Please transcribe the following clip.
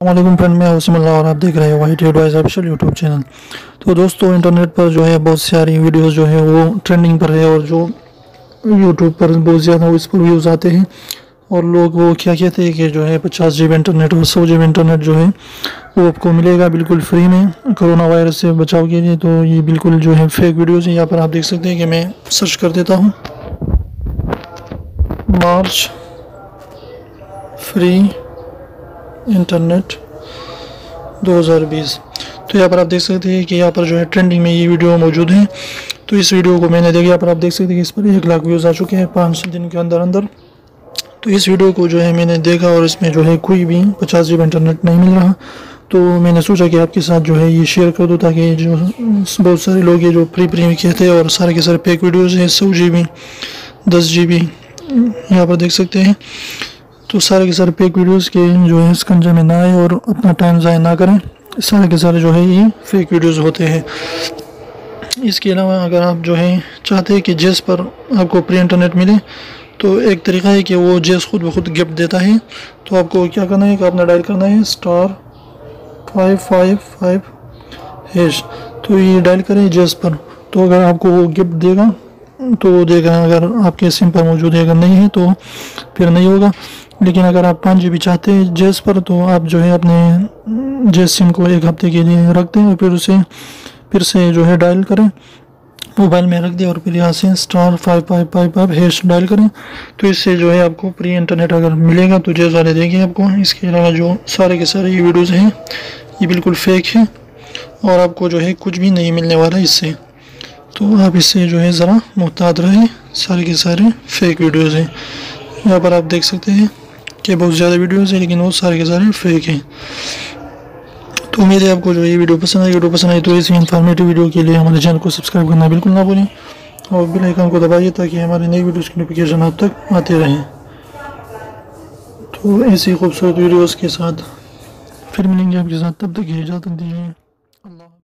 अस्सलामुअलैकुम फ्रेंड, मैं वसीम अल्लाह और आप देख रहे हैं white advice official YouTube channel. तो दोस्तों, इंटरनेट पर जो है बहुत सारी वीडियोस जो है वो ट्रेंडिंग पर है और जो यूट्यूब पर बहुत ज़्यादा इस पर व्यूज़ आते हैं और लोग वो क्या कहते हैं कि जो है 50 GB इंटरनेट और 100 GB इंटरनेट जो है वो आपको मिलेगा बिल्कुल फ्री में कोरोना वायरस से बचाव के लिए। तो ये बिल्कुल जो है फेक वीडियोज़ हैं। यहाँ पर आप देख सकते हैं कि मैं सर्च कर देता हूँ मार्च फ्री इंटरनेट 2020। तो यहाँ पर आप देख सकते हैं कि यहाँ पर जो है ट्रेंडिंग में ये वीडियो मौजूद है। तो इस वीडियो को मैंने देखा, यहाँ पर आप देख सकते हैं कि इस पर 1 लाख व्यूज़ आ चुके हैं 5 दिन के अंदर अंदर। तो इस वीडियो को जो है मैंने देखा और इसमें जो है कोई भी 50 GB इंटरनेट नहीं मिल रहा। तो मैंने सोचा कि आपके साथ जो है ये शेयर कर दूँ ताकि जो बहुत सारे लोग ये जो फ्री में कहते हैं और सारे के सारे फेक वीडियोज़ हैं 100 GB 10 GB यहाँ पर देख सकते हैं। तो सारे के सारे फेक वीडियोस के जो है स्कंजे में ना आए और अपना टाइम ज़ाया ना करें। सारे के सारे जो है ये फेक वीडियोस होते हैं। इसके अलावा अगर आप जो है चाहते हैं कि जेस पर आपको फ्री इंटरनेट मिले तो एक तरीका है कि वो जेस खुद ब खुद गिफ्ट देता है। तो आपको क्या करना है कि आपने डायल करना है *555#। तो ये डायल करें जेस पर, तो अगर आपको वो गिफ्ट देगा तो वो देगा। अगर आपके सिम पर मौजूद है, अगर नहीं है तो फिर नहीं होगा। लेकिन अगर आप 5 GB चाहते हैं जेस पर तो आप जो है अपने जेस सिम को 1 हफ्ते के लिए रख दें और फिर उसे फिर से जो है डायल करें, मोबाइल में रख दें और फिर यहाँ से *555# डायल करें। तो इससे जो है आपको फ्री इंटरनेट अगर मिलेगा तो जेस वाले देंगे आपको। इसके अलावा जो सारे के सारे ये वीडियोज़ हैं ये बिल्कुल फेक है और आपको जो है कुछ भी नहीं मिलने वाला इससे। तो आप इससे जो है ज़रा मुहतात रहें, सारे के सारे फेक वीडियोज़ हैं। यहाँ पर आप देख सकते हैं कि बहुत ज़्यादा वीडियोज़ हैं लेकिन वो सारे के सारे फेक हैं। तो उम्मीद है आपको जो ये वीडियो पसंद आई। वीडियो पसंद आई तो इसी इन्फॉर्मेटिव वीडियो के लिए हमारे चैनल को सब्सक्राइब करना बिल्कुल ना भूलें और बेल आइकन को दबाइए ताकि हमारी नई वीडियोज़ की नोटिफिकेशन आप तक आते रहें। तो ऐसी खूबसूरत वीडियोज़ के साथ फिर मिलेंगे आपके साथ, तब तक इजाज़त दीजिए।